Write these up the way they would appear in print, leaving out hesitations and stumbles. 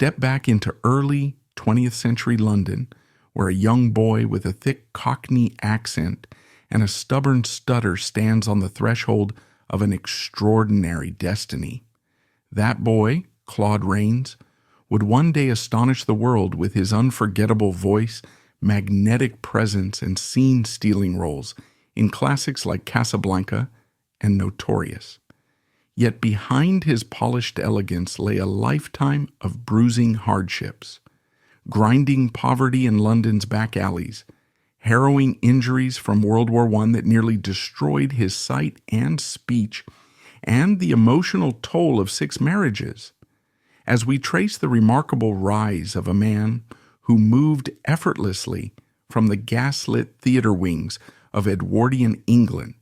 Step back into early 20th century London, where a young boy with a thick Cockney accent and a stubborn stutter stands on the threshold of an extraordinary destiny. That boy, Claude Rains, would one day astonish the world with his unforgettable voice, magnetic presence, and scene-stealing roles in classics like Casablanca and Notorious. Yet behind his polished elegance lay a lifetime of bruising hardships, grinding poverty in London's back alleys, harrowing injuries from World War I that nearly destroyed his sight and speech, and the emotional toll of 6 marriages. As we trace the remarkable rise of a man who moved effortlessly from the gaslit theater wings of Edwardian England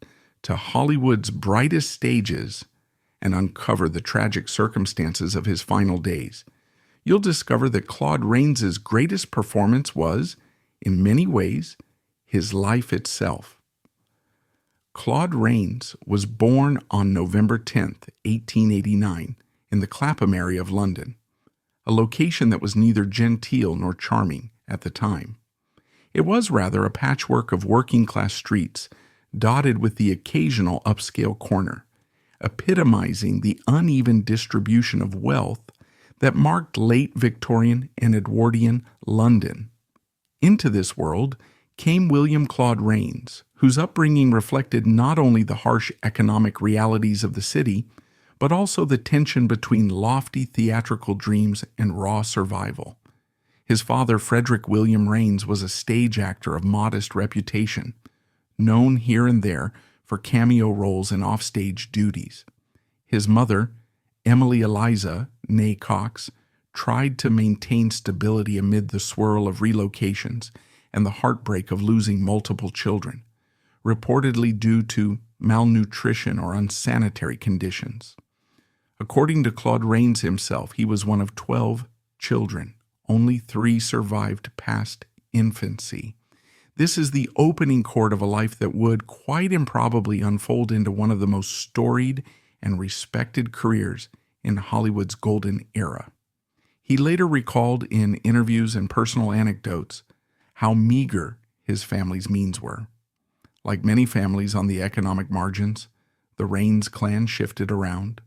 to Hollywood's brightest stages and uncover the tragic circumstances of his final days, you'll discover that Claude Rains's greatest performance was, in many ways, his life itself. Claude Rains was born on November 10, 1889, in the Clapham area of London, a location that was neither genteel nor charming at the time. It was rather a patchwork of working-class streets, dotted with the occasional upscale corner, epitomizing the uneven distribution of wealth that marked late Victorian and Edwardian London. Into this world came William Claude Rains, whose upbringing reflected not only the harsh economic realities of the city, but also the tension between lofty theatrical dreams and raw survival. His father, Frederick William Rains, was a stage actor of modest reputation, known here and there for cameo roles and offstage duties. His mother, Emily Eliza, née Cox, tried to maintain stability amid the swirl of relocations and the heartbreak of losing multiple children, reportedly due to malnutrition or unsanitary conditions. According to Claude Rains himself, he was one of 12 children. Only 3 survived past infancy. This is the opening chord of a life that would, quite improbably, unfold into one of the most storied and respected careers in Hollywood's golden era. He later recalled in interviews and personal anecdotes how meager his family's means were. Like many families on the economic margins, the Rains clan shifted around,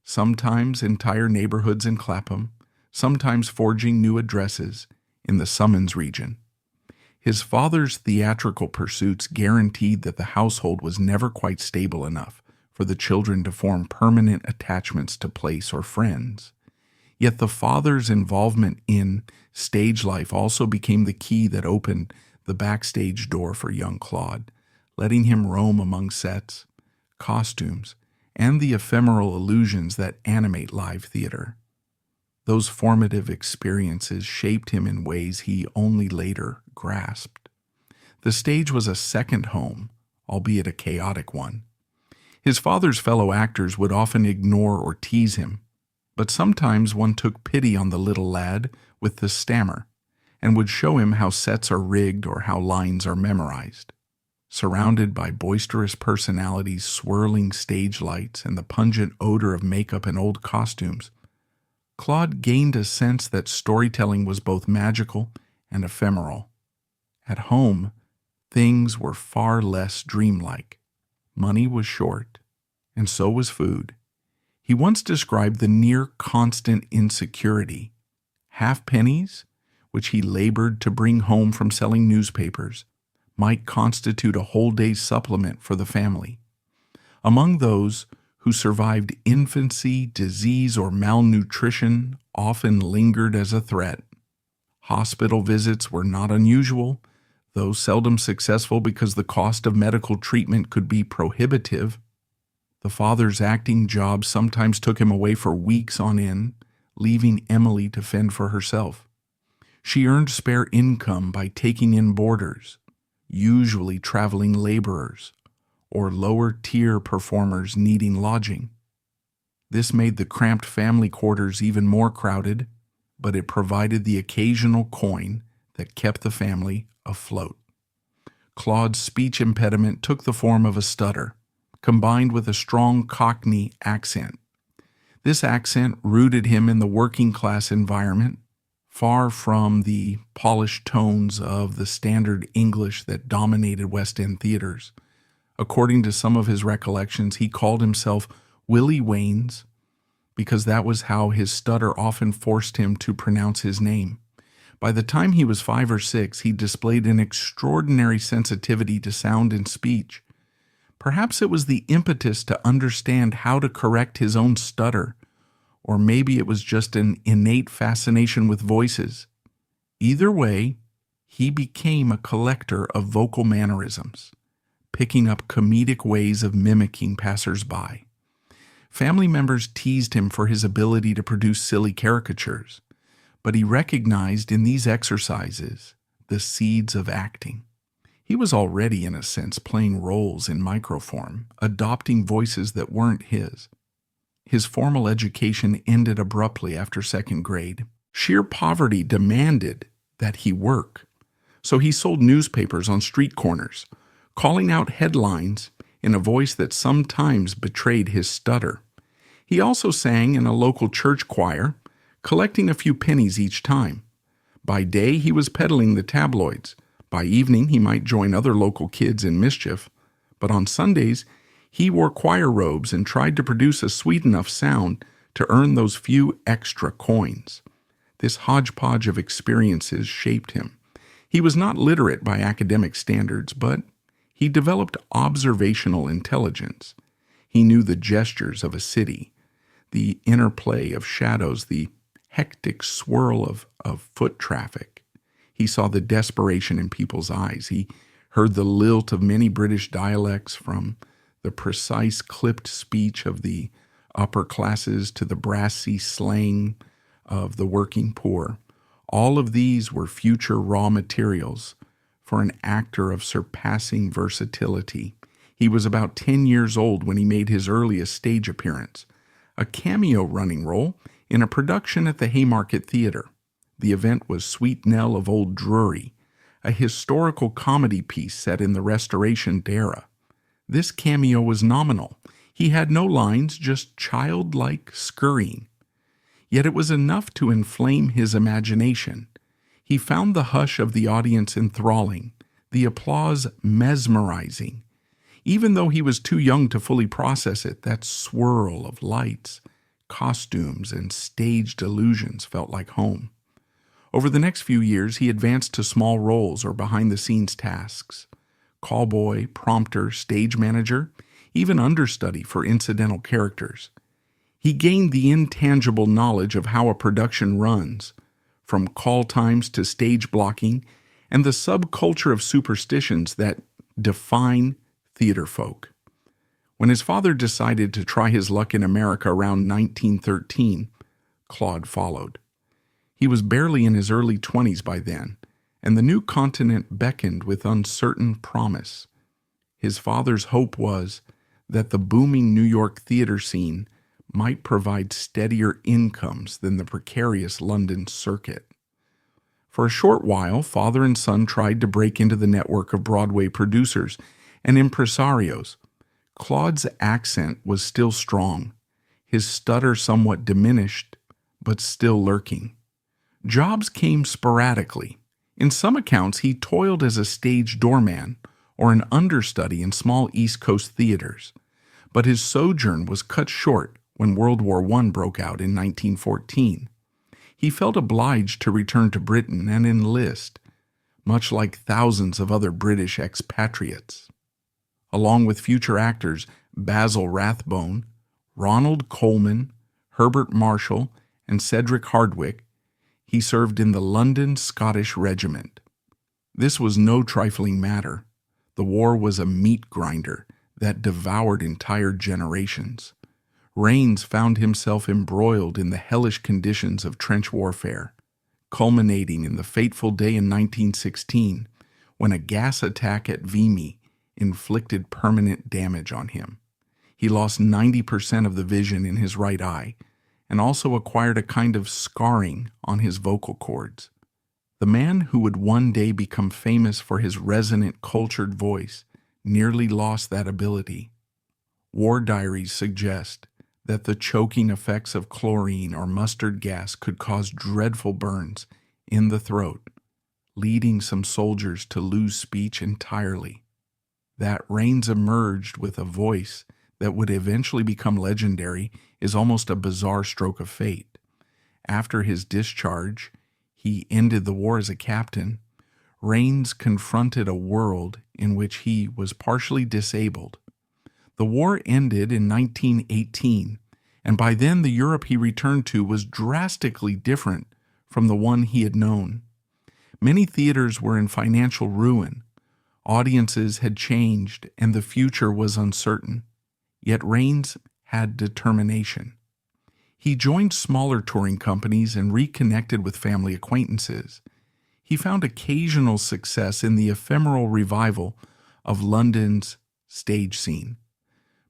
sometimes entire neighborhoods in Clapham, sometimes forging new addresses in the Summons region. His father's theatrical pursuits guaranteed that the household was never quite stable enough for the children to form permanent attachments to place or friends. Yet the father's involvement in stage life also became the key that opened the backstage door for young Claude, letting him roam among sets, costumes, and the ephemeral illusions that animate live theater. Those formative experiences shaped him in ways he only later grasped. The stage was a second home, albeit a chaotic one. His father's fellow actors would often ignore or tease him, but sometimes one took pity on the little lad with the stammer and would show him how sets are rigged or how lines are memorized. Surrounded by boisterous personalities, swirling stage lights, and the pungent odor of makeup and old costumes, Claude gained a sense that storytelling was both magical and ephemeral. At home, things were far less dreamlike. Money was short, and so was food. He once described the near-constant insecurity. Halfpennies, which he labored to bring home from selling newspapers, might constitute a whole day's supplement for the family. Among those who survived infancy, disease, or malnutrition often lingered as a threat. Hospital visits were not unusual, though seldom successful because the cost of medical treatment could be prohibitive. The father's acting job sometimes took him away for weeks on end, leaving Emily to fend for herself. She earned spare income by taking in boarders, usually traveling laborers, or lower-tier performers needing lodging. This made the cramped family quarters even more crowded, but it provided the occasional coin that kept the family afloat. Claude's speech impediment took the form of a stutter, combined with a strong Cockney accent. This accent rooted him in the working-class environment, far from the polished tones of the standard English that dominated West End theaters. According to some of his recollections, he called himself Willie Wains because that was how his stutter often forced him to pronounce his name. By the time he was 5 or 6, he displayed an extraordinary sensitivity to sound and speech. Perhaps it was the impetus to understand how to correct his own stutter, or maybe it was just an innate fascination with voices. Either way, he became a collector of vocal mannerisms, picking up comedic ways of mimicking passers-by. Family members teased him for his ability to produce silly caricatures, but he recognized in these exercises the seeds of acting. He was already, in a sense, playing roles in microform, adopting voices that weren't his. His formal education ended abruptly after 2nd grade. Sheer poverty demanded that he work, so he sold newspapers on street corners, calling out headlines in a voice that sometimes betrayed his stutter. He also sang in a local church choir, collecting a few pennies each time. By day, he was peddling the tabloids. By evening, he might join other local kids in mischief. But on Sundays, he wore choir robes and tried to produce a sweet enough sound to earn those few extra coins. This hodgepodge of experiences shaped him. He was not literate by academic standards, but he developed observational intelligence. He knew the gestures of a city, the interplay of shadows, the hectic swirl of foot traffic. He saw the desperation in people's eyes. He heard the lilt of many British dialects, from the precise clipped speech of the upper classes to the brassy slang of the working poor. All of these were future raw materials for an actor of surpassing versatility. He was about 10 years old when he made his earliest stage appearance, a cameo running role in a production at the Haymarket Theatre. The event was Sweet Nell of Old Drury, a historical comedy piece set in the Restoration era. This cameo was nominal. He had no lines, just childlike scurrying. Yet it was enough to inflame his imagination. He found the hush of the audience enthralling, the applause mesmerizing. Even though he was too young to fully process it, that swirl of lights, costumes, and staged illusions felt like home. Over the next few years, he advanced to small roles or behind-the-scenes tasks. Callboy, prompter, stage manager, even understudy for incidental characters. He gained the intangible knowledge of how a production runs, from call times to stage blocking, and the subculture of superstitions that define theater folk. When his father decided to try his luck in America around 1913, Claude followed. He was barely in his early 20s by then, and the new continent beckoned with uncertain promise. His father's hope was that the booming New York theater scene might provide steadier incomes than the precarious London circuit. For a short while, father and son tried to break into the network of Broadway producers and impresarios. Claude's accent was still strong, his stutter somewhat diminished, but still lurking. Jobs came sporadically. In some accounts, he toiled as a stage doorman or an understudy in small East Coast theaters, but his sojourn was cut short when World War I broke out in 1914. He felt obliged to return to Britain and enlist, much like thousands of other British expatriates. Along with future actors Basil Rathbone, Ronald Colman, Herbert Marshall, and Cedric Hardwicke, he served in the London Scottish Regiment. This was no trifling matter. The war was a meat grinder that devoured entire generations. Rains found himself embroiled in the hellish conditions of trench warfare, culminating in the fateful day in 1916 when a gas attack at Vimy inflicted permanent damage on him. He lost 90% of the vision in his right eye and also acquired a kind of scarring on his vocal cords. The man who would one day become famous for his resonant, cultured voice nearly lost that ability. War diaries suggest that the choking effects of chlorine or mustard gas could cause dreadful burns in the throat, leading some soldiers to lose speech entirely. That Rains emerged with a voice that would eventually become legendary is almost a bizarre stroke of fate. After his discharge, he ended the war as a captain. Rains confronted a world in which he was partially disabled. The war ended in 1918, and by then the Europe he returned to was drastically different from the one he had known. Many theaters were in financial ruin. Audiences had changed, and the future was uncertain. Yet Rains had determination. He joined smaller touring companies and reconnected with family acquaintances. He found occasional success in the ephemeral revival of London's stage scene.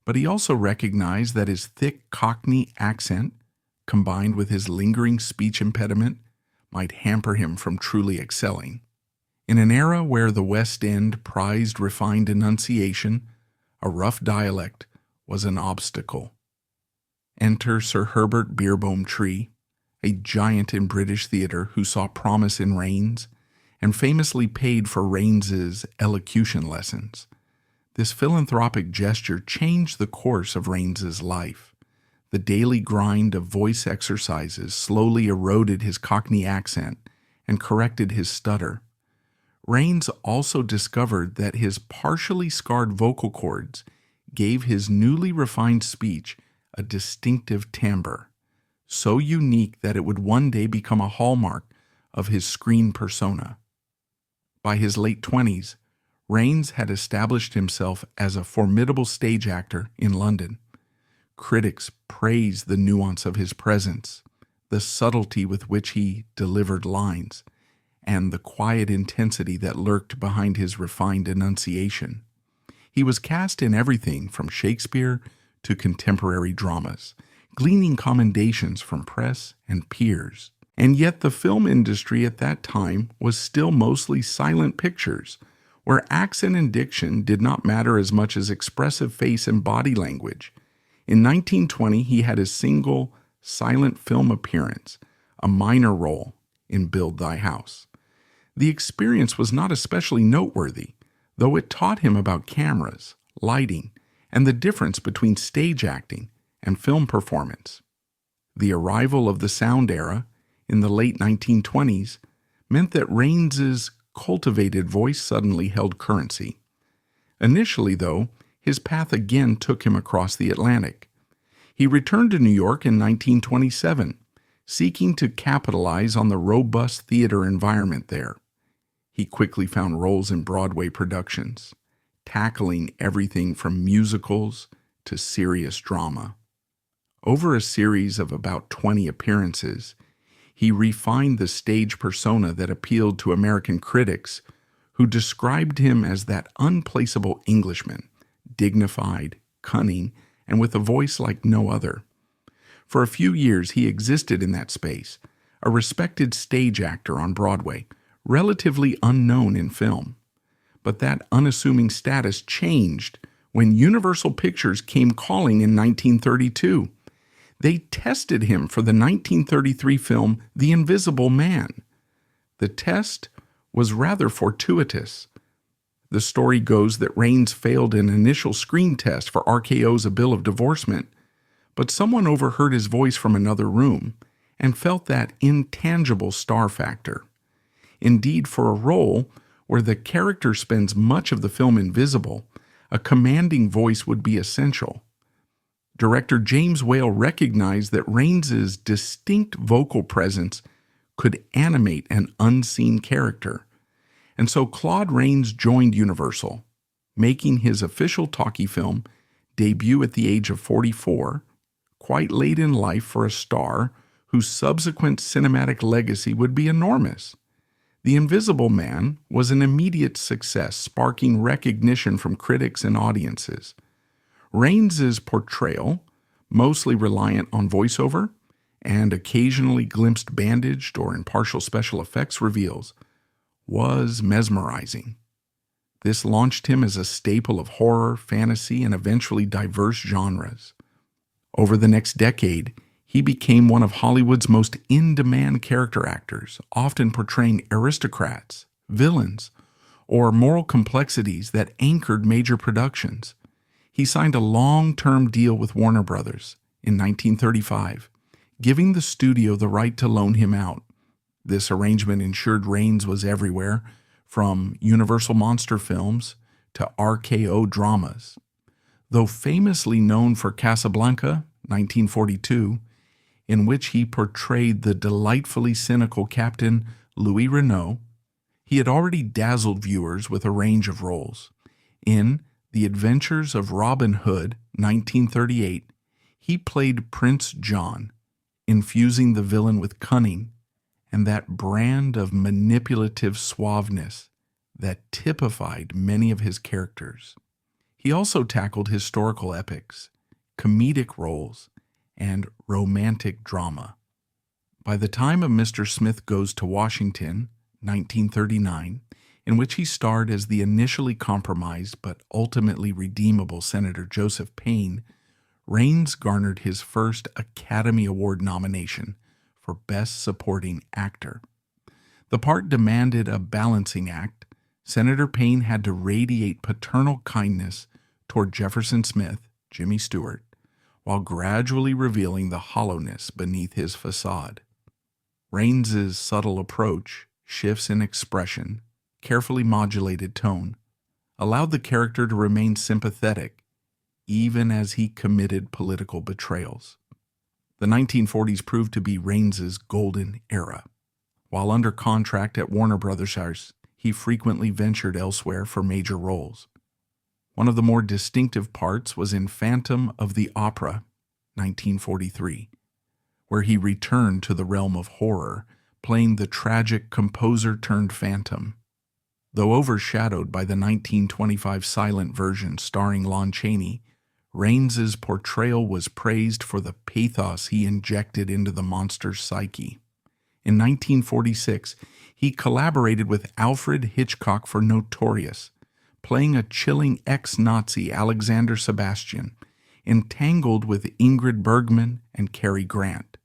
But he also recognized that his thick Cockney accent, combined with his lingering speech impediment, might hamper him from truly excelling. In an era where the West End prized refined enunciation, a rough dialect was an obstacle. Enter Sir Herbert Beerbohm Tree, a giant in British theatre who saw promise in Rains and famously paid for Rains's elocution lessons. This philanthropic gesture changed the course of Rains's life. The daily grind of voice exercises slowly eroded his Cockney accent and corrected his stutter. Rains also discovered that his partially scarred vocal cords gave his newly refined speech a distinctive timbre, so unique that it would one day become a hallmark of his screen persona. By his late 20s, Rains had established himself as a formidable stage actor in London. Critics praised the nuance of his presence, the subtlety with which he delivered lines, and the quiet intensity that lurked behind his refined enunciation. He was cast in everything from Shakespeare to contemporary dramas, gleaning commendations from press and peers. And yet the film industry at that time was still mostly silent pictures, where accent and diction did not matter as much as expressive face and body language. In 1920, he had a single silent film appearance, a minor role in Build Thy House. The experience was not especially noteworthy, though it taught him about cameras, lighting, and the difference between stage acting and film performance. The arrival of the sound era in the late 1920s meant that Rains's cultivated voice suddenly held currency. Initially, though, his path again took him across the Atlantic. He returned to New York in 1927, seeking to capitalize on the robust theater environment there. He quickly found roles in Broadway productions, tackling everything from musicals to serious drama. Over a series of about 20 appearances, he refined the stage persona that appealed to American critics, who described him as that unplaceable Englishman, dignified, cunning, and with a voice like no other. For a few years, he existed in that space, a respected stage actor on Broadway, relatively unknown in film. But that unassuming status changed when Universal Pictures came calling in 1932. They tested him for the 1933 film The Invisible Man. The test was rather fortuitous. The story goes that Rains failed an initial screen test for RKO's A Bill of Divorcement, but someone overheard his voice from another room and felt that intangible star factor. Indeed, for a role where the character spends much of the film invisible, a commanding voice would be essential. Director James Whale recognized that Rains's distinct vocal presence could animate an unseen character, and so Claude Rains joined Universal, making his official talkie film debut at the age of 44, quite late in life for a star whose subsequent cinematic legacy would be enormous. The Invisible Man was an immediate success, sparking recognition from critics and audiences. Rains's portrayal, mostly reliant on voiceover and occasionally glimpsed bandaged or in partial special effects reveals, was mesmerizing. This launched him as a staple of horror, fantasy, and eventually diverse genres. Over the next decade, he became one of Hollywood's most in-demand character actors, often portraying aristocrats, villains, or moral complexities that anchored major productions. He signed a long-term deal with Warner Brothers in 1935, giving the studio the right to loan him out. This arrangement ensured Rains was everywhere, from Universal monster films to RKO dramas. Though famously known for Casablanca, 1942, in which he portrayed the delightfully cynical Captain Louis Renault, he had already dazzled viewers with a range of roles. In The Adventures of Robin Hood, 1938, he played Prince John, infusing the villain with cunning and that brand of manipulative suaveness that typified many of his characters. He also tackled historical epics, comedic roles, and romantic drama. By the time of Mr. Smith Goes to Washington, 1939, in which he starred as the initially compromised but ultimately redeemable Senator Joseph Payne, Rains garnered his first Academy Award nomination for Best Supporting Actor. The part demanded a balancing act. Senator Payne had to radiate paternal kindness toward Jefferson Smith, Jimmy Stewart, while gradually revealing the hollowness beneath his facade. Rains's subtle approach, shifts in expression, carefully modulated tone, allowed the character to remain sympathetic, even as he committed political betrayals. The 1940s proved to be Rains's golden era. While under contract at Warner Brothers, he frequently ventured elsewhere for major roles. One of the more distinctive parts was in Phantom of the Opera, 1943, where he returned to the realm of horror, playing the tragic composer-turned-phantom. Though overshadowed by the 1925 silent version starring Lon Chaney, Rains's portrayal was praised for the pathos he injected into the monster's psyche. In 1946, he collaborated with Alfred Hitchcock for Notorious, playing a chilling ex-Nazi Alexander Sebastian, entangled with Ingrid Bergman and Cary Grant.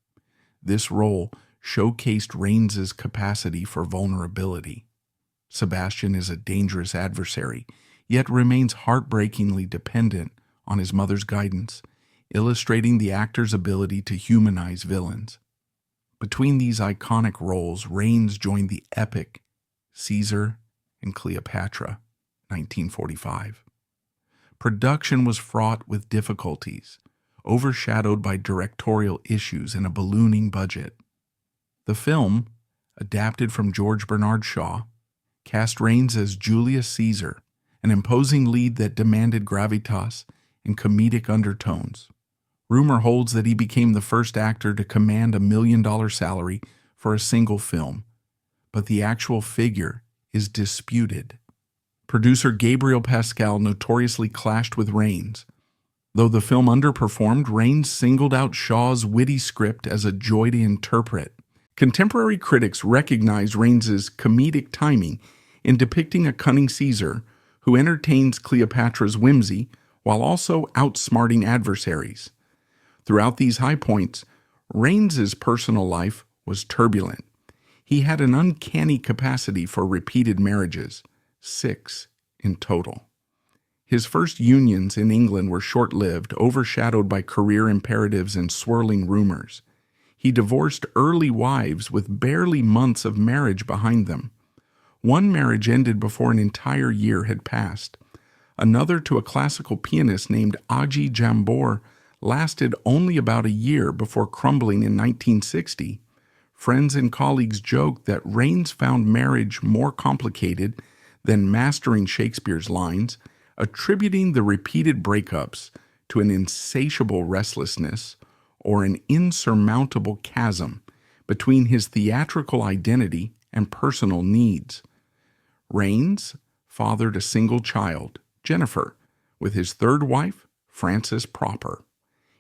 This role showcased Rains's capacity for vulnerability. Sebastian is a dangerous adversary, yet remains heartbreakingly dependent on his mother's guidance, illustrating the actor's ability to humanize villains. Between these iconic roles, Rains joined the epic Caesar and Cleopatra, 1945. Production was fraught with difficulties, overshadowed by directorial issues and a ballooning budget. The film, adapted from George Bernard Shaw, cast Rains as Julius Caesar, an imposing lead that demanded gravitas and comedic undertones. Rumor holds that he became the first actor to command $1 million salary for a single film, but the actual figure is disputed. Producer Gabriel Pascal notoriously clashed with Rains. Though the film underperformed, Rains singled out Shaw's witty script as a joy to interpret. Contemporary critics recognized Rains's comedic timing in depicting a cunning Caesar who entertains Cleopatra's whimsy while also outsmarting adversaries. Throughout these high points, Rains's personal life was turbulent. He had an uncanny capacity for repeated marriages, 6 in total. His first unions in England were short-lived, overshadowed by career imperatives and swirling rumors. He divorced early wives with barely months of marriage behind them. One marriage ended before an entire year had passed. Another, to a classical pianist named Aji Jambor, lasted only about a year before crumbling in 1960. Friends and colleagues joked that Rains found marriage more complicated than mastering Shakespeare's lines, attributing the repeated breakups to an insatiable restlessness or an insurmountable chasm between his theatrical identity and personal needs. Rains fathered a single child, Jennifer, with his third wife, Frances Proper.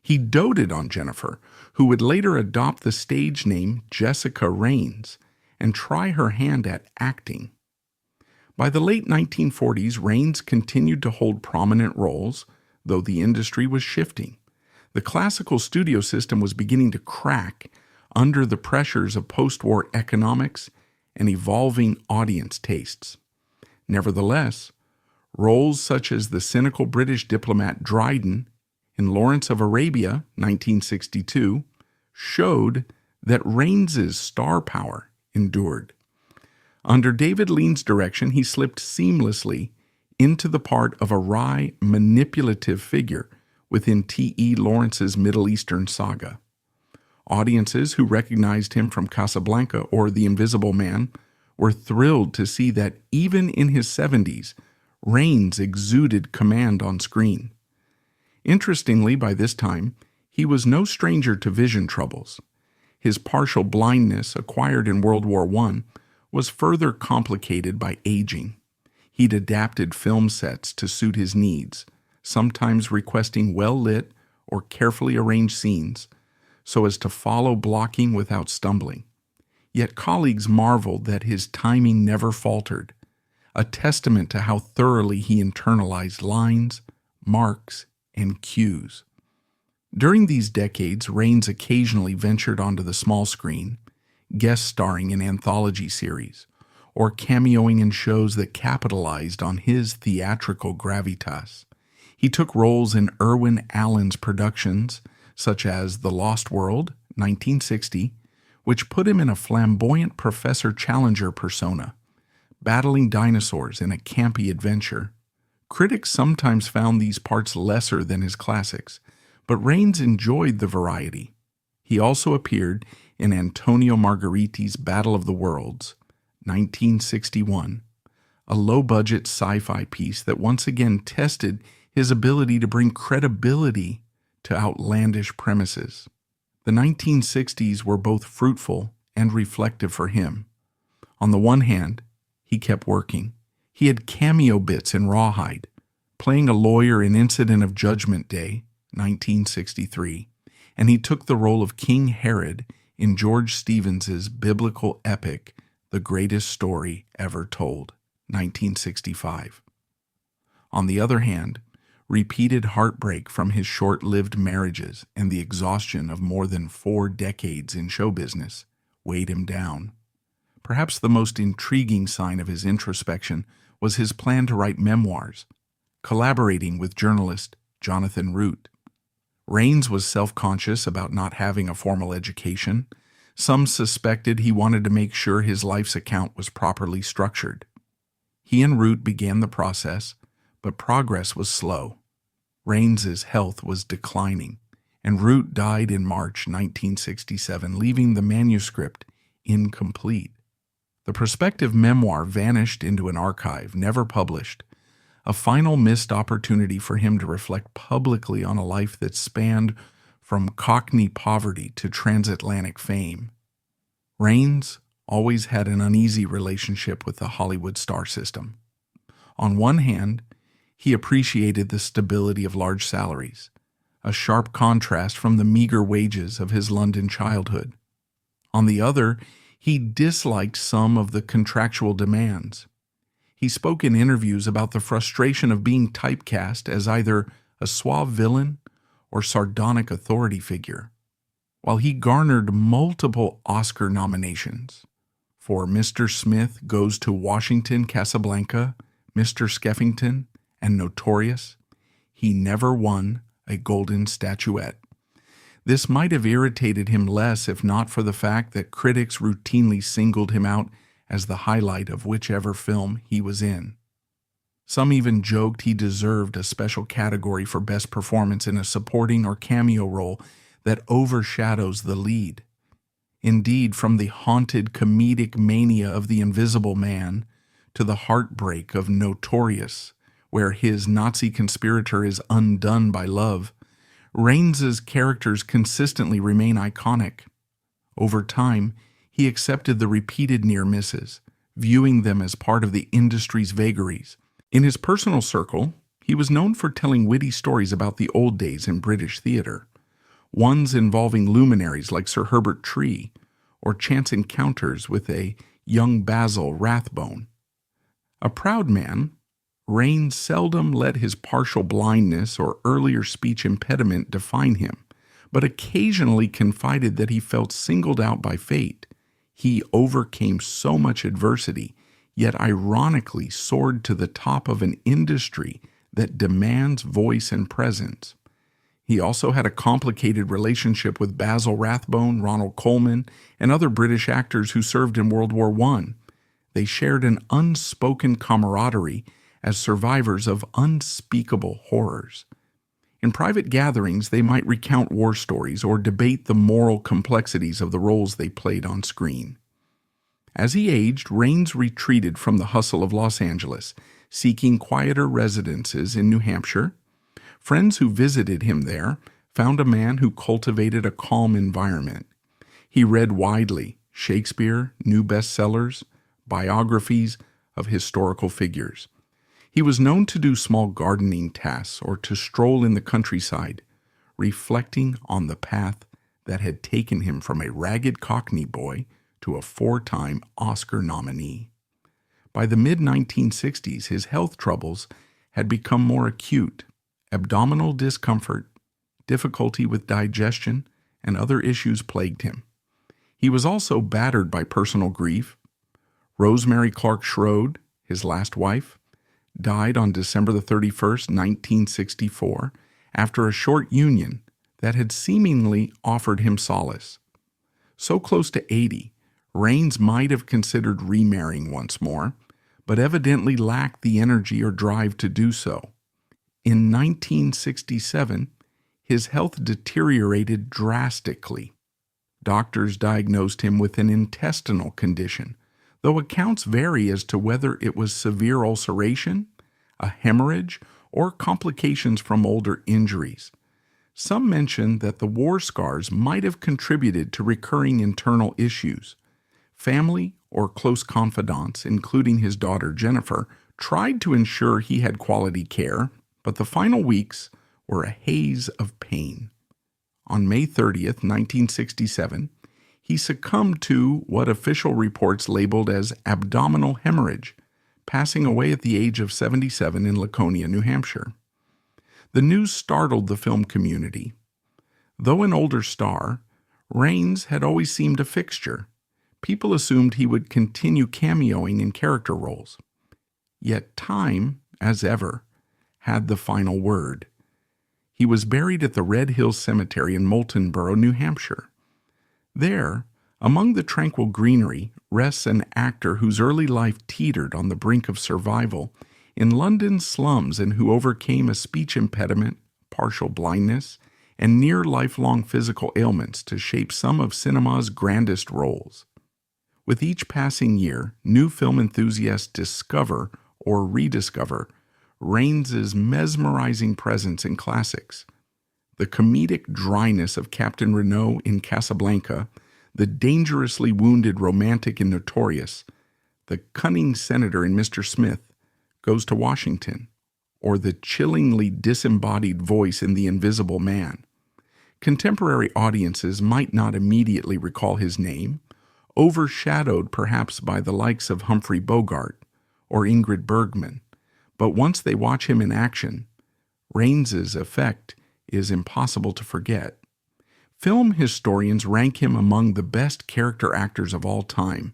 He doted on Jennifer, who would later adopt the stage name Jessica Rains and try her hand at acting. By the late 1940s, Rains continued to hold prominent roles, though the industry was shifting. The classical studio system was beginning to crack under the pressures of post-war economics and evolving audience tastes. Nevertheless, roles such as the cynical British diplomat Dryden in Lawrence of Arabia, 1962, showed that Rains's star power endured. Under David Lean's direction, he slipped seamlessly into the part of a wry, manipulative figure within T.E. Lawrence's Middle Eastern saga. Audiences who recognized him from Casablanca or The Invisible Man were thrilled to see that even in his 70s, Rains exuded command on screen. Interestingly, by this time, he was no stranger to vision troubles. His partial blindness, acquired in World War I, was further complicated by aging. He'd adapted film sets to suit his needs, sometimes requesting well-lit or carefully arranged scenes so as to follow blocking without stumbling. Yet colleagues marveled that his timing never faltered, a testament to how thoroughly he internalized lines, marks, and cues. During these decades, Rains occasionally ventured onto the small screen, guest starring in anthology series, or cameoing in shows that capitalized on his theatrical gravitas. He took roles in Irwin Allen's productions, such as The Lost World, 1960, which put him in a flamboyant Professor Challenger persona, battling dinosaurs in a campy adventure. Critics sometimes found these parts lesser than his classics, but Rains enjoyed the variety. He also appeared in Antonio Margheriti's Battle of the Worlds, 1961, a low-budget sci-fi piece that once again tested his ability to bring credibility to outlandish premises. The 1960s were both fruitful and reflective for him. On the one hand, he kept working. He had cameo bits in Rawhide, playing a lawyer in Incident of Judgment Day, 1963, and he took the role of King Herod in George Stevens's biblical epic, The Greatest Story Ever Told, 1965. On the other hand, repeated heartbreak from his short-lived marriages and the exhaustion of more than 4 decades in show business weighed him down. Perhaps the most intriguing sign of his introspection was his plan to write memoirs, collaborating with journalist Jonathan Root. Rains was self-conscious about not having a formal education. Some suspected he wanted to make sure his life's account was properly structured. He and Root began the process, but progress was slow. Rains's health was declining, and Root died in March 1967, leaving the manuscript incomplete. The prospective memoir vanished into an archive, never published, a final missed opportunity for him to reflect publicly on a life that spanned from Cockney poverty to transatlantic fame. Rains always had an uneasy relationship with the Hollywood star system. On one hand, he appreciated the stability of large salaries, a sharp contrast from the meager wages of his London childhood. On the other, he disliked some of the contractual demands. He spoke in interviews about the frustration of being typecast as either a suave villain or sardonic authority figure. While he garnered multiple Oscar nominations for Mr. Smith Goes to Washington, Casablanca, Mr. Skeffington, and Notorious, he never won a golden statuette. This might have irritated him less if not for the fact that critics routinely singled him out as the highlight of whichever film he was in. Some even joked he deserved a special category for best performance in a supporting or cameo role that overshadows the lead. Indeed, from the haunted comedic mania of The Invisible Man to the heartbreak of Notorious, where his Nazi conspirator is undone by love, Rains's characters consistently remain iconic. Over time, he accepted the repeated near misses, viewing them as part of the industry's vagaries. In his personal circle, he was known for telling witty stories about the old days in British theatre, ones involving luminaries like Sir Herbert Tree, or chance encounters with a young Basil Rathbone. A proud man, Rains seldom let his partial blindness or earlier speech impediment define him, but occasionally confided that he felt singled out by fate. He overcame so much adversity, yet ironically soared to the top of an industry that demands voice and presence. He also had a complicated relationship with Basil Rathbone, Ronald Colman, and other British actors who served in World War I. They shared an unspoken camaraderie as survivors of unspeakable horrors. In private gatherings, they might recount war stories or debate the moral complexities of the roles they played on screen. As he aged, Rains retreated from the hustle of Los Angeles, seeking quieter residences in New Hampshire. Friends who visited him there found a man who cultivated a calm environment. He read widely Shakespeare, new bestsellers, biographies of historical figures. He was known to do small gardening tasks or to stroll in the countryside, reflecting on the path that had taken him from a ragged Cockney boy to a 4-time Oscar nominee. By the mid-1960s, his health troubles had become more acute. Abdominal discomfort, difficulty with digestion, and other issues plagued him. He was also battered by personal grief. Rosemary Clark Schroed, his last wife, died on December 31st, 1964, after a short union that had seemingly offered him solace. So close to 80, Rains might have considered remarrying once more, but evidently lacked the energy or drive to do so. In 1967, his health deteriorated drastically. Doctors diagnosed him with an intestinal condition, though accounts vary as to whether it was severe ulceration, a hemorrhage, or complications from older injuries. Some mention that the war scars might have contributed to recurring internal issues. Family or close confidants, including his daughter Jennifer, tried to ensure he had quality care, but the final weeks were a haze of pain. On May 30th, 1967, he succumbed to what official reports labeled as abdominal hemorrhage, passing away at the age of 77 in Laconia, New Hampshire. The news startled the film community. Though an older star, Rains had always seemed a fixture. People assumed he would continue cameoing in character roles. Yet time, as ever, had the final word. He was buried at the Red Hills Cemetery in Moultonborough, New Hampshire. There, among the tranquil greenery, rests an actor whose early life teetered on the brink of survival in London's slums and who overcame a speech impediment, partial blindness, and near lifelong physical ailments to shape some of cinema's grandest roles. With each passing year, new film enthusiasts discover or rediscover Rains's mesmerizing presence in classics. The comedic dryness of Captain Renault in Casablanca, the dangerously wounded romantic in Notorious, the cunning senator in Mr. Smith Goes to Washington, or the chillingly disembodied voice in The Invisible Man. Contemporary audiences might not immediately recall his name, overshadowed perhaps by the likes of Humphrey Bogart or Ingrid Bergman, but once they watch him in action, Rains's effect is impossible to forget. Film historians rank him among the best character actors of all time,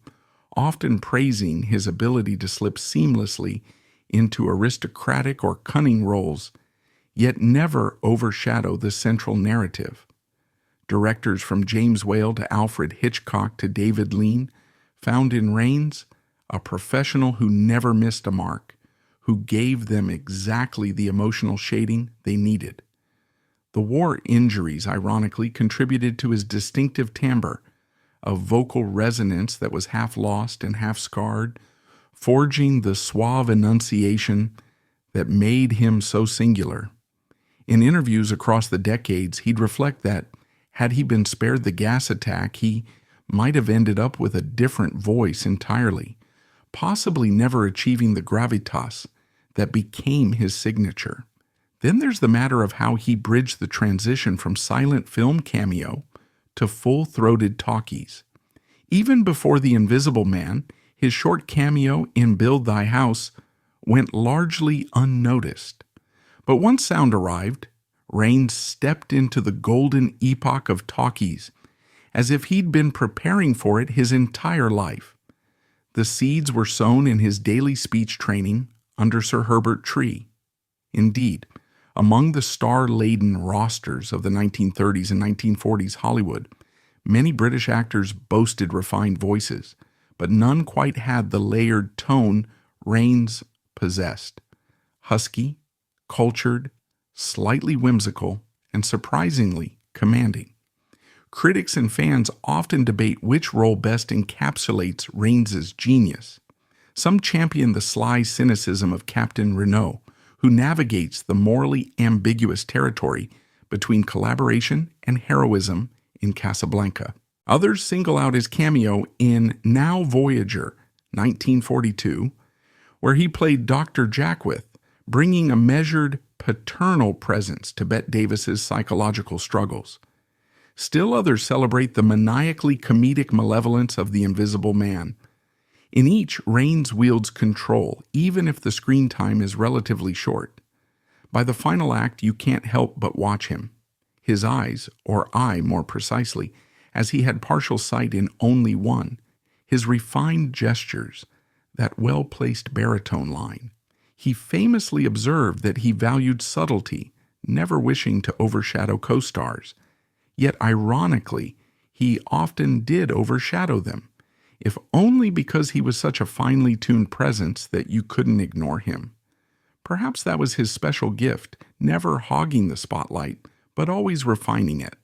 often praising his ability to slip seamlessly into aristocratic or cunning roles, yet never overshadow the central narrative. Directors from James Whale to Alfred Hitchcock to David Lean found in Rains a professional who never missed a mark, who gave them exactly the emotional shading they needed. The war injuries, ironically, contributed to his distinctive timbre, a vocal resonance that was half lost and half scarred, forging the suave enunciation that made him so singular. In interviews across the decades, he'd reflect that, had he been spared the gas attack, he might have ended up with a different voice entirely, possibly never achieving the gravitas that became his signature. Then there's the matter of how he bridged the transition from silent film cameo to full-throated talkies. Even before The Invisible Man, his short cameo in Build Thy House went largely unnoticed. But once sound arrived, Rains stepped into the golden epoch of talkies, as if he'd been preparing for it his entire life. The seeds were sown in his daily speech training under Sir Herbert Tree. Indeed, among the star-laden rosters of the 1930s and 1940s Hollywood, many British actors boasted refined voices, but none quite had the layered tone Rains possessed. Husky, cultured, slightly whimsical, and surprisingly commanding. Critics and fans often debate which role best encapsulates Rains's genius. Some champion the sly cynicism of Captain Renault, who navigates the morally ambiguous territory between collaboration and heroism in Casablanca. Others single out his cameo in Now Voyager, 1942, where he played Dr. Jackwith, bringing a measured, paternal presence to Bette Davis's psychological struggles. Still others celebrate the maniacally comedic malevolence of the Invisible Man. In each, Rains wields control, even if the screen time is relatively short. By the final act, you can't help but watch him. His eyes, or eye more precisely, as he had partial sight in only one, his refined gestures, that well-placed baritone line. He famously observed that he valued subtlety, never wishing to overshadow co-stars. Yet ironically, he often did overshadow them, if only because he was such a finely tuned presence that you couldn't ignore him. Perhaps that was his special gift, never hogging the spotlight, but always refining it.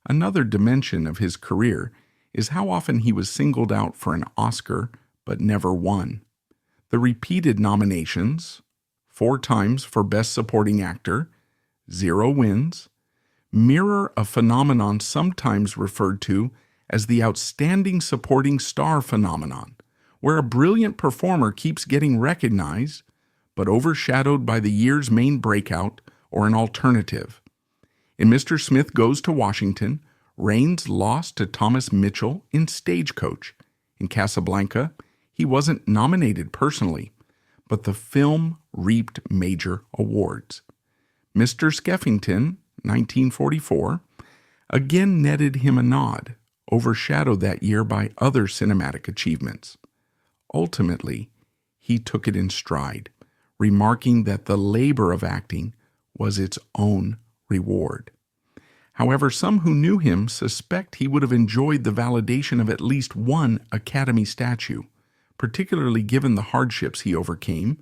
Another dimension of his career is how often he was singled out for an Oscar, but never won. The repeated nominations, 4 times for Best Supporting Actor, 0 wins, mirror a phenomenon sometimes referred to as the outstanding supporting star phenomenon, where a brilliant performer keeps getting recognized, but overshadowed by the year's main breakout or an alternative. In Mr. Smith Goes to Washington, Rains lost to Thomas Mitchell in Stagecoach. In Casablanca, he wasn't nominated personally, but the film reaped major awards. Mr. Skeffington, 1944, again netted him a nod, overshadowed that year by other cinematic achievements. Ultimately, he took it in stride, remarking that the labor of acting was its own reward. However, some who knew him suspect he would have enjoyed the validation of at least one Academy statue, particularly given the hardships he overcame.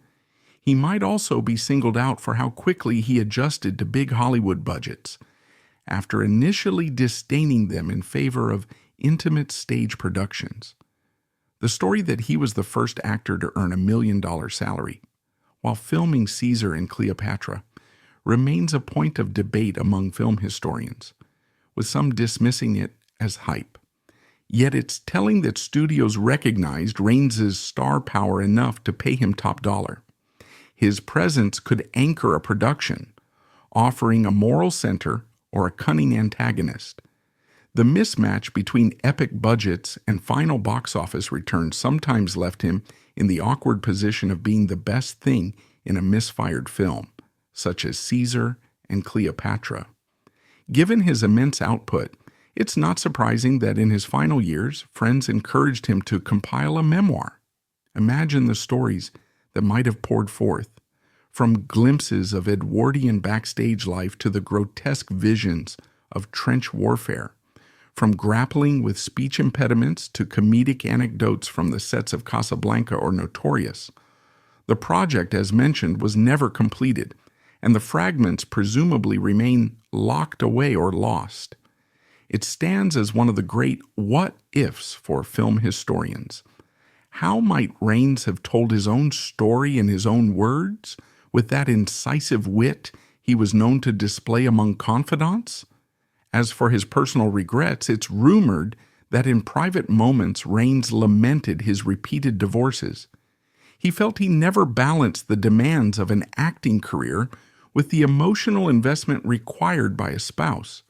He might also be singled out for how quickly he adjusted to big Hollywood budgets, after initially disdaining them in favor of intimate stage productions. The story that he was the first actor to earn $1 million salary, while filming Caesar and Cleopatra, remains a point of debate among film historians, with some dismissing it as hype. Yet it's telling that studios recognized Rains's star power enough to pay him top dollar. His presence could anchor a production, offering a moral center or a cunning antagonist. The mismatch between epic budgets and final box office returns sometimes left him in the awkward position of being the best thing in a misfired film, such as Caesar and Cleopatra. Given his immense output, it's not surprising that in his final years, friends encouraged him to compile a memoir. Imagine the stories that might have poured forth, from glimpses of Edwardian backstage life to the grotesque visions of trench warfare, from grappling with speech impediments to comedic anecdotes from the sets of Casablanca or Notorious. The project, as mentioned, was never completed, and the fragments presumably remain locked away or lost. It stands as one of the great what-ifs for film historians. How might Rains have told his own story in his own words, with that incisive wit he was known to display among confidants? As for his personal regrets, it's rumored that in private moments Rains lamented his repeated divorces. He felt he never balanced the demands of an acting career with the emotional investment required by a spouse.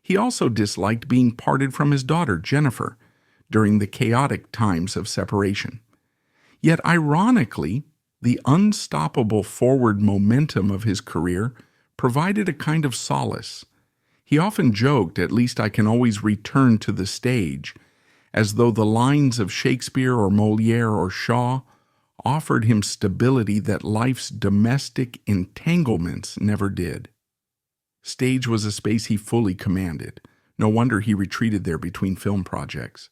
He also disliked being parted from his daughter, Jennifer, during the chaotic times of separation. Yet ironically, The unstoppable forward momentum of his career provided a kind of solace. He often joked, "At least I can always return to the stage," as though the lines of Shakespeare or Molière or Shaw offered him stability that life's domestic entanglements never did. Stage was a space he fully commanded. No wonder he retreated there between film projects.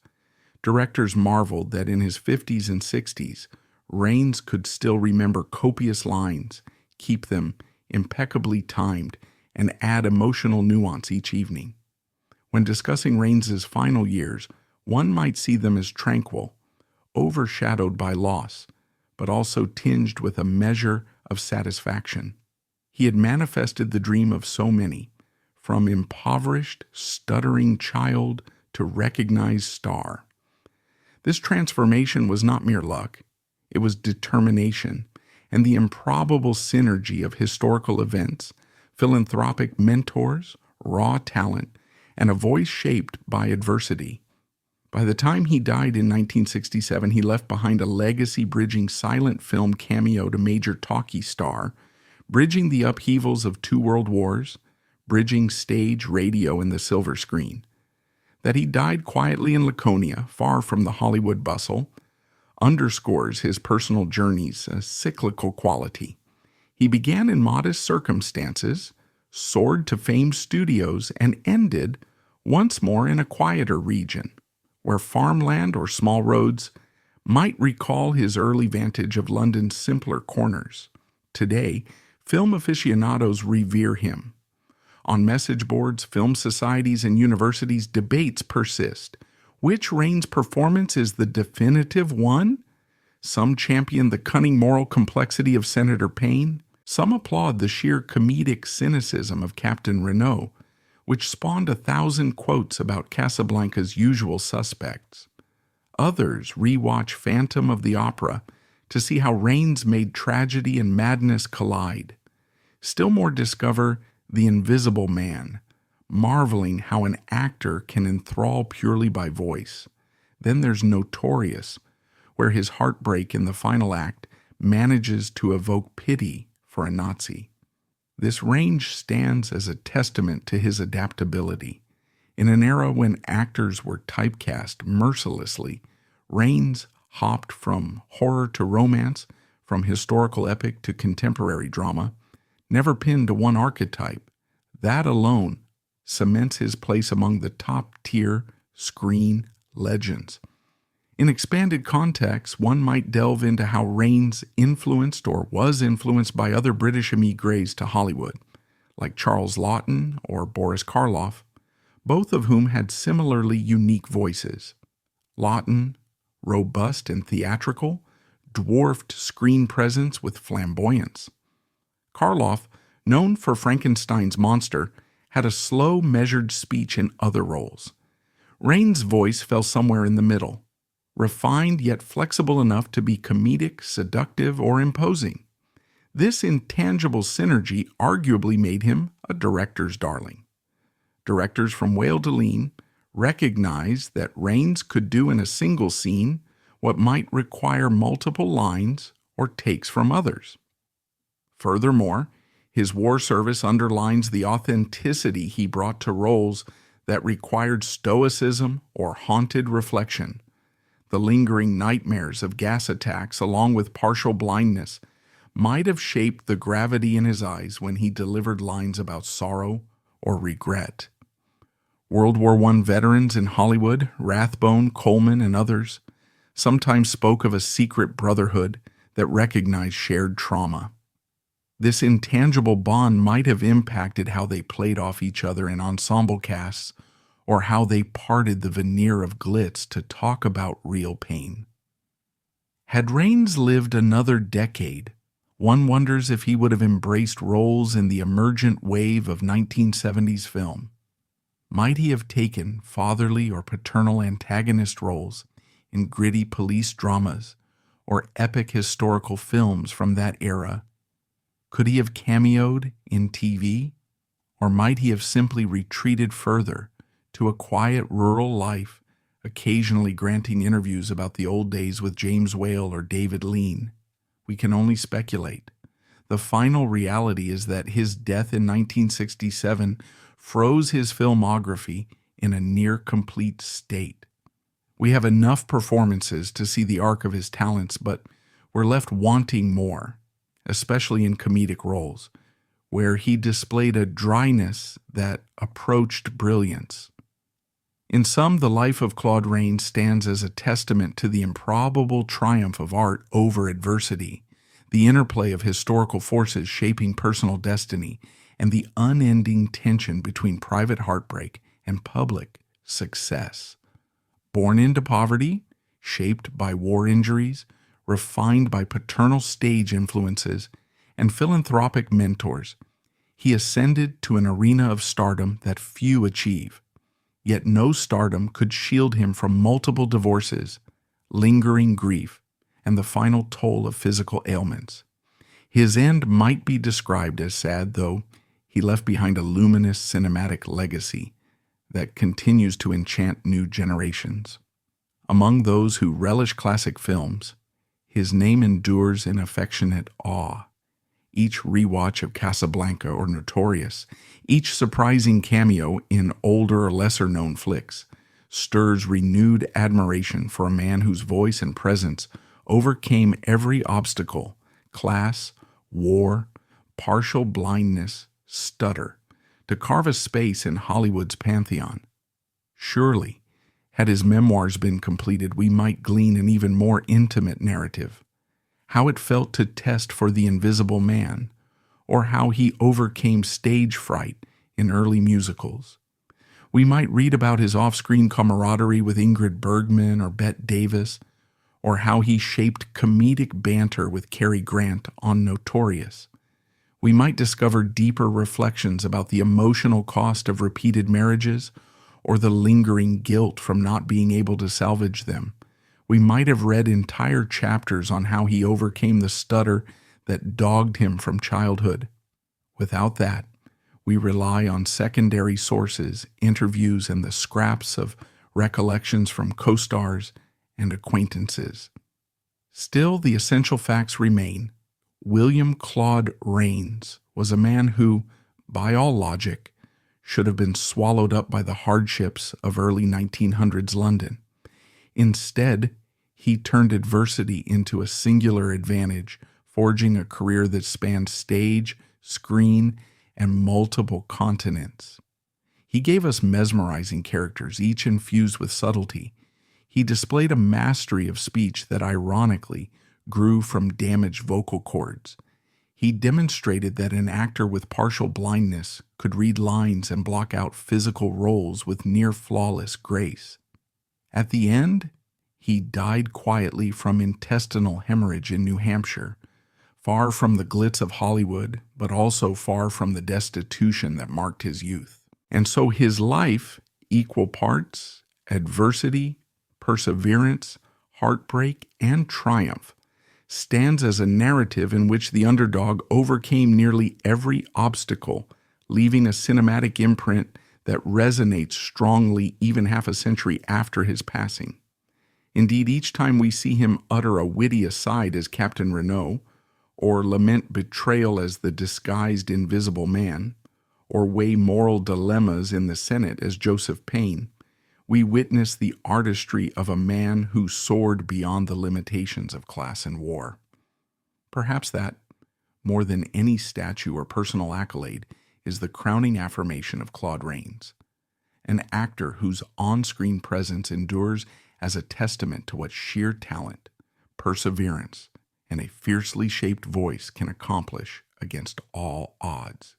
Directors marveled that in his 50s and 60s, Rains could still remember copious lines, keep them impeccably timed, and add emotional nuance each evening. When discussing Rains's final years, one might see them as tranquil, overshadowed by loss, but also tinged with a measure of satisfaction. He had manifested the dream of so many, from impoverished, stuttering child to recognized star. This transformation was not mere luck. It was determination and the improbable synergy of historical events, philanthropic mentors, raw talent, and a voice shaped by adversity. By the time he died in 1967, he left behind a legacy-bridging silent film cameo to major talkie star, bridging the upheavals of 2 world wars, bridging stage, radio, and the silver screen. That he died quietly in Laconia, far from the Hollywood bustle, underscores his personal journey's cyclical quality. He began in modest circumstances, soared to famed studios, and ended once more in a quieter region, where farmland or small roads might recall his early vantage of London's simpler corners. Today, film aficionados revere him. On message boards, film societies, and universities, debates persist. Which Rains performance is the definitive one? Some champion the cunning moral complexity of Senator Payne. Some applaud the sheer comedic cynicism of Captain Renault, which spawned 1,000 quotes about Casablanca's usual suspects. Others rewatch Phantom of the Opera to see how Rains made tragedy and madness collide. Still more discover The Invisible Man, marveling how an actor can enthrall purely by voice. Then there's Notorious, where his heartbreak in the final act manages to evoke pity for a Nazi. This range stands as a testament to his adaptability. In an era when actors were typecast mercilessly, Rains hopped from horror to romance, from historical epic to contemporary drama, never pinned to one archetype. That alone cements his place among the top-tier screen legends. In expanded context, one might delve into how Rains influenced or was influenced by other British émigrés to Hollywood, like Charles Laughton or Boris Karloff, both of whom had similarly unique voices. Laughton, robust and theatrical, dwarfed screen presence with flamboyance. Karloff, known for Frankenstein's monster, had a slow, measured speech in other roles. Rains' voice fell somewhere in the middle, refined yet flexible enough to be comedic, seductive, or imposing. This intangible synergy arguably made him a director's darling. Directors from Whale to Lean recognized that Rains could do in a single scene what might require multiple lines or takes from others. Furthermore, his war service underlines the authenticity he brought to roles that required stoicism or haunted reflection. The lingering nightmares of gas attacks, along with partial blindness, might have shaped the gravity in his eyes when he delivered lines about sorrow or regret. World War I veterans in Hollywood, Rathbone, Coleman, and others, sometimes spoke of a secret brotherhood that recognized shared trauma. This intangible bond might have impacted how they played off each other in ensemble casts, or how they parted the veneer of glitz to talk about real pain. Had Rains lived another decade, one wonders if he would have embraced roles in the emergent wave of 1970s film. Might he have taken fatherly or paternal antagonist roles in gritty police dramas or epic historical films from that era? Could he have cameoed in TV? Or might he have simply retreated further to a quiet rural life, occasionally granting interviews about the old days with James Whale or David Lean? We can only speculate. The final reality is that his death in 1967 froze his filmography in a near-complete state. We have enough performances to see the arc of his talents, but we're left wanting more, especially in comedic roles, where he displayed a dryness that approached brilliance. In sum, the life of Claude Rains stands as a testament to the improbable triumph of art over adversity, the interplay of historical forces shaping personal destiny, and the unending tension between private heartbreak and public success. Born into poverty, shaped by war injuries, refined by paternal stage influences, and philanthropic mentors, he ascended to an arena of stardom that few achieve. Yet no stardom could shield him from multiple divorces, lingering grief, and the final toll of physical ailments. His end might be described as sad, though he left behind a luminous cinematic legacy that continues to enchant new generations. Among those who relish classic films, his name endures in affectionate awe. Each rewatch of Casablanca or Notorious, each surprising cameo in older or lesser-known flicks, stirs renewed admiration for a man whose voice and presence overcame every obstacle, class, war, partial blindness, stutter, to carve a space in Hollywood's pantheon. Surely, had his memoirs been completed, we might glean an even more intimate narrative. How it felt to test for the invisible man, or how he overcame stage fright in early musicals. We might read about his off-screen camaraderie with Ingrid Bergman or Bette Davis, or how he shaped comedic banter with Cary Grant on Notorious. We might discover deeper reflections about the emotional cost of repeated marriages, or the lingering guilt from not being able to salvage them. We might have read entire chapters on how he overcame the stutter that dogged him from childhood. Without that, we rely on secondary sources, interviews, and the scraps of recollections from co-stars and acquaintances. Still, the essential facts remain. William Claude Rains was a man who, by all logic, should have been swallowed up by the hardships of early 1900s London. Instead, he turned adversity into a singular advantage, forging a career that spanned stage, screen, and multiple continents. He gave us mesmerizing characters, each infused with subtlety. He displayed a mastery of speech that ironically grew from damaged vocal cords. He demonstrated that an actor with partial blindness could read lines and block out physical roles with near-flawless grace. At the end, he died quietly from intestinal hemorrhage in New Hampshire, far from the glitz of Hollywood, but also far from the destitution that marked his youth. And so his life, equal parts, adversity, perseverance, heartbreak, and triumph, stands as a narrative in which the underdog overcame nearly every obstacle, leaving a cinematic imprint that resonates strongly even half a century after his passing. Indeed, each time we see him utter a witty aside as Captain Renault, or lament betrayal as the disguised invisible man, or weigh moral dilemmas in the Senate as Joseph Payne, we witness the artistry of a man who soared beyond the limitations of class and war. Perhaps that, more than any statue or personal accolade, is the crowning affirmation of Claude Rains, an actor whose on-screen presence endures as a testament to what sheer talent, perseverance, and a fiercely shaped voice can accomplish against all odds.